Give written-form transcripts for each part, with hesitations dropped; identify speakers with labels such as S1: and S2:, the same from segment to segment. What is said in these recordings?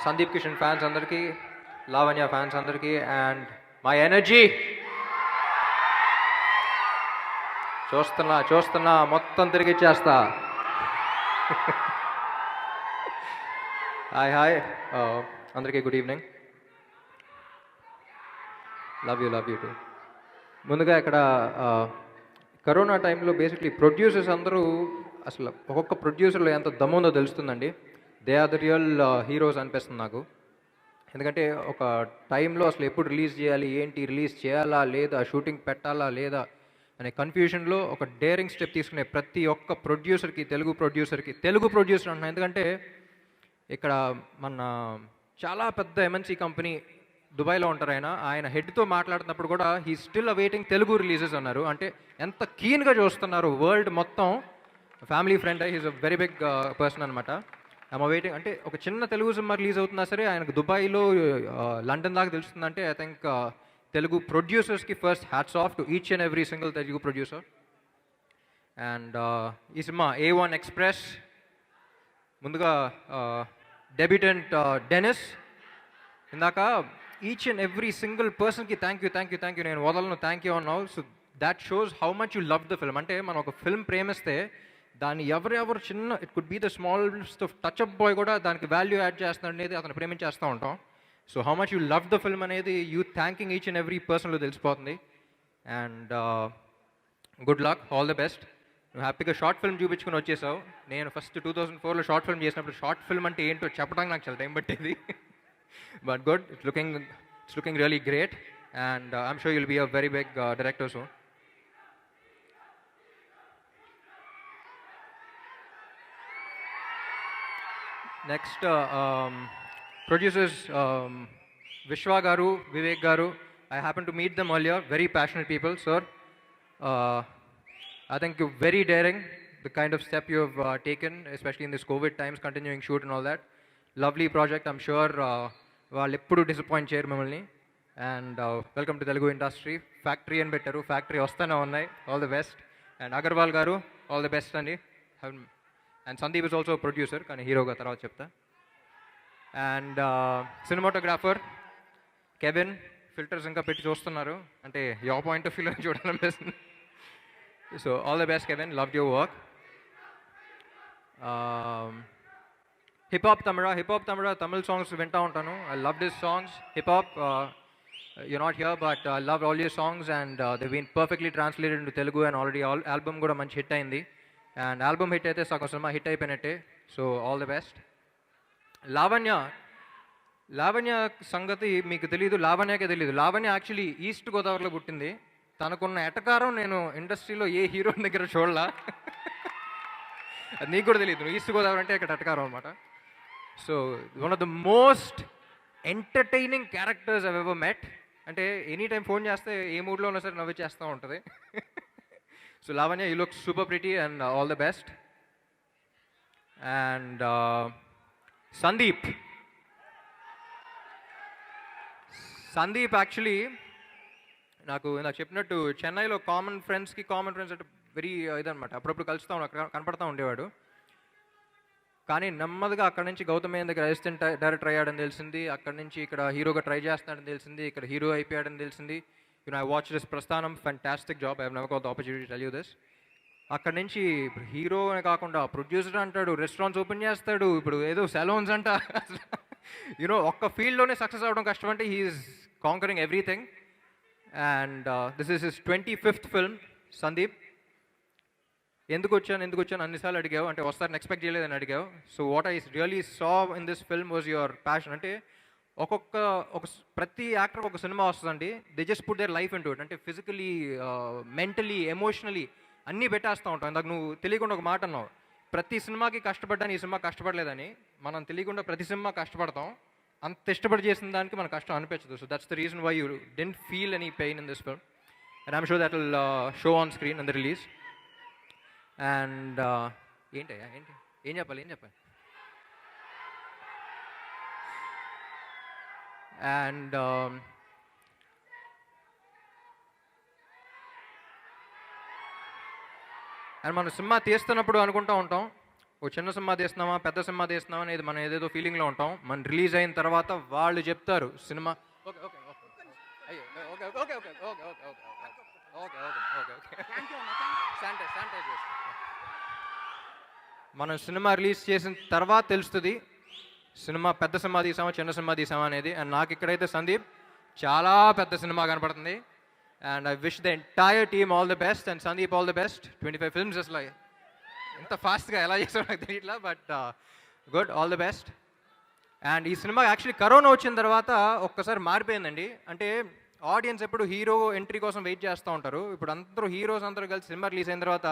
S1: Sandeep Kishan fans అందరికీ, Lavanya fans అందరికీ, and my energy చూస్తున్నా మొత్తం తిరిగిచ్చేస్తా. హాయ్ అందరికీ good evening. Love you two. ముందుగా ఇక్కడ కరోనా టైంలో బేసిక్లీ ప్రొడ్యూసర్స్ అందరూ అసలు ఒక్కొక్క ప్రొడ్యూసర్లో ఎంత దమ్ముందో తెలుస్తుందండి. They are the real heroes అనిపిస్తుంది నాకు. ఎందుకంటే ఒక టైంలో అసలు ఎప్పుడు రిలీజ్ చేయాలి, ఏంటి రిలీజ్ చేయాలా లేదా, షూటింగ్ పెట్టాలా లేదా అనే కన్ఫ్యూషన్లో ఒక డేరింగ్ స్టెప్ తీసుకునే ప్రతి ఒక్క ప్రొడ్యూసర్కి, తెలుగు ప్రొడ్యూసర్ అంటున్నాను. ఎందుకంటే ఇక్కడ మన చాలా పెద్ద ఎంఎన్సీ కంపెనీ దుబాయ్లో ఉంటారు. ఆయన హెడ్తో మాట్లాడుతున్నప్పుడు కూడా he still awaiting Telugu releases అన్నారు. అంటే ఎంత కీన్గా చూస్తున్నారు వరల్డ్ మొత్తం. Family friend, he's a very big person అనమాట. I'm awaiting. అంటే ఒక చిన్న తెలుగు సినిమా రిలీజ్ అవుతున్నా సరే ఆయనకు దుబాయ్లో లండన్ దాకా తెలుస్తుందంటే ఐ థింక్ తెలుగు ప్రొడ్యూసర్స్కి first hats off to each and every single Telugu producer. And ఈ సినిమా A1 ఎక్స్ప్రెస్, ముందుగా డెబ్యూటెంట్ డెనిస్. ఇందాక ఈచ్ అండ్ ఎవ్రీ సింగిల్ పర్సన్కి థ్యాంక్ యూ నేను వదలను, థ్యాంక్ యూ అన్నావు. So that shows how much you love the film. అంటే మనం ఒక ఫిల్మ్ ప్రేమిస్తే దాన్ని ఎవరెవరు చిన్న, it could be the smallest of touch up boy కూడా దానికి వాల్యూ యాడ్ చేస్తున్నాడు అనేది అతను ప్రేమించేస్తూ ఉంటాం. So how much you love the film అనేది you thanking each and every పర్సన్లో తెలిసిపోతుంది. And good luck, all the best. నువ్వు హ్యాపీగా షార్ట్ ఫిల్మ్ చూపించుకుని వచ్చేసావు. నేను ఫస్ట్ 2004లో షార్ట్ ఫిల్మ్ చేసినప్పుడు షార్ట్ ఫిల్మ్ అంటే ఏంటో చెప్పడానికి నాకు చాలా టైం పట్టేది. But good, it's looking really great. And I'm sure you'll be a very big director soon. Next producers Vishwa garu, Vivek గారు. I happened to meet them earlier. Very passionate people, sir. I think you're very daring, the kind of step you have taken, especially in this COVID times, continuing shoot and all that. Lovely project. I'm sure వాళ్ళు ఎప్పుడు disappoint చేయరు మిమ్మల్ని. And welcome to Telugu industry. Factory అని పెట్టారు, factory వస్తూనే ఉన్నాయి. All the best. And Agarwal గారు, all the best అండి. And Sandeep is also producer, కానీ హీరోగా తర్వాత చెప్తా. అండ్ సినిమాటోగ్రాఫర్ కెవిన్, ఫిల్టర్స్ ఇంకా పెట్టి చూస్తున్నారు, అంటే యువర్ పాయింట్ ఆఫ్ వ్యూలో చూడాలనిపిస్తుంది. So all the best Kevin, love your work. Hip hop Tamil Tamil songs వింటూ ఉంటాను. I love this songs. Hip hop, you're not here, but I love all your songs and they've been perfectly translated into Telugu and already album కూడా మంచి hit అయింది. And album hit అయితే సగం cinema hit అయిపోయినట్టే. So all the best. Lavanya సంగతి మీకు తెలీదు, లావణ్యకే తెలీదు. లావణ్య యాక్చువల్లీ ఈస్ట్ గోదావరిలో పుట్టింది. తనకున్న ఎటకారం నేను ఇండస్ట్రీలో ఏ హీరో దగ్గర చూడలా. అది నీకు కూడా తెలియదు. ఈస్ట్ గోదావరి అంటే ఇక్కడ ఎటకారం అనమాట. So one of the most entertaining characters I've ever met. అంటే ఎనీ టైం ఫోన్ చేస్తే ఏ మూడ్లో ఉన్నా సరే నవ్విచ్చేస్తూ ఉంటుంది. So Lavanya, you look super pretty and all the best. And Sandeep actually నాకు చెప్పినట్టు చెన్నైలో కామన్ ఫ్రెండ్స్ అంటే వెరీ ఇదనమాట. అప్పుడప్పుడు కలుస్తూ అక్కడ కనపడతా ఉండేవాడు. కానీ నెమ్మదిగా అక్కడి నుంచి గౌతమ్ మేనన్ దగ్గర అసిస్టెంట్ డైరెక్టర్ అయ్యాడని తెలిసింది. అక్కడి నుంచి ఇక్కడ హీరోగా ట్రై చేస్తున్నాడని తెలిసింది. ఇక్కడ హీరో అయిపోయాడని తెలిసింది. ఐ వాచ్ దిస్ ప్రస్థానం, fantastic job. I have never got the opportunity to tell you this. అక్కడి నుంచి హీరో అని కాకుండా ప్రొడ్యూసర్ అంటాడు, రెస్టారెంట్స్ ఓపెన్ చేస్తాడు, ఇప్పుడు ఏదో సెలూన్స్ అంట. ఒక్క ఫీల్డ్లోనే సక్సెస్ అవ్వడం కష్టం. అంటే he's conquering everything. And this is his 25th film. Sandeep, ఎందుకు వచ్చాను అన్నిసార్లు అడిగావు. అంటే వస్తారని ఎక్స్పెక్ట్ చేయలేదని అడిగావు. So what I really saw in this film was your passion. అంటే ప్రతి యాక్టర్ ఒక సినిమా వస్తుందండి. They just put their life into it. అంటే ఫిజికలీ, మెంటలీ, ఎమోషనలీ అన్నీ పెట్టేస్తూ ఉంటాం. ఇందాక నువ్వు తెలియకుండా ఒక మాట అన్నావు, ప్రతి సినిమాకి కష్టపడ్డాను, ఈ సినిమా కష్టపడలేదని. మనం తెలియకుండా ప్రతి సినిమా కష్టపడతాం. అంత ఇష్టపడి చేసిన దానికి మనకు కష్టం అనిపించదు. So that's the reason why you don't feel any pain in this film. And I'm sure that will show on screen in the release. And ఏంటి ఏం చెప్పాలి అండ్ మనం సినిమా తీస్తున్నప్పుడు అనుకుంటూ ఉంటాం, ఓ చిన్న సినిమా తీస్తున్నామా పెద్ద సినిమా తీస్తున్నామా అనేది మనం ఏదేదో ఫీలింగ్లో ఉంటాం. మన రిలీజ్ అయిన తర్వాత వాళ్ళు చెప్తారు సినిమా ఓకే ఓకే ఓకే అయ్యో okay okay okay okay okay okay okay okay okay sanitize చేస్తాం. మనం సినిమా రిలీజ్ చేసిన తర్వాత తెలుస్తుంది సినిమా పెద్ద సినిమా తీసామా చిన్న సినిమా తీసామా అనేది. అండ్ నాకు ఇక్కడైతే సందీప్ చాలా పెద్ద సినిమా కనపడుతుంది. And I wish the entire team all the best and Sandeep all the best. 25 films అసలు ఇంత ఫాస్ట్గా ఎలా చేసావు నాకు తెలియట్లా, but good, all the best. And ఈ సినిమా యాక్చువల్లీ కరోనా వచ్చిన తర్వాత ఒక్కసారి మారిపోయిందండి. అంటే ఆడియన్స్ ఎప్పుడు హీరో ఎంట్రీ కోసం వెయిట్ చేస్తూ ఉంటారు. ఇప్పుడు అందరూ హీరోస్ అందరూ కలిసి సినిమా రిలీజ్ అయిన తర్వాత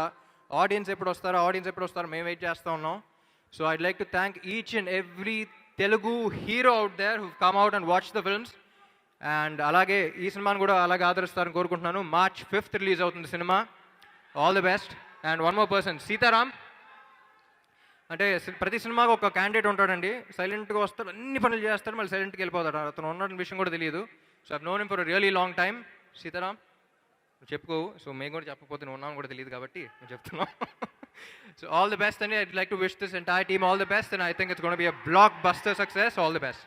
S1: ఆడియన్స్ ఎప్పుడు వస్తారో మేము వెయిట్ చేస్తూ ఉన్నాం. So I'd like to thank each and every Telugu hero out there who come out and watch the films. And అలాగే ఈ సినిమాని కూడా అలాగే ఆదరిస్తారని కోరుకుంటున్నాను. March 5th రిలీజ్ అవుతుంది cinema. All the best. And one more person, Sitaram. అంటే ప్రతి సినిమాకి ఒక క్యాండిడేట్ ఉంటాడండి. సైలెంట్గా వస్తాడు, అన్ని పనులు చేస్తాడు, మళ్ళీ సైలెంట్కి వెళ్ళిపోతాడు. అతను ఉన్న విషయం కూడా తెలియదు. So I've known him for really long time. Sitaram నువ్వు చెప్పుకోవు, సో మేము కూడా చెప్పకపోతే నువ్వు ఉన్నాను కూడా తెలియదు కాబట్టి నేను చెప్తున్నావు. సో ఆల్ ది బెస్ట్ అండి. I'd like to wish this entire team all the best and I think it's gonna be a block buster success. All the best.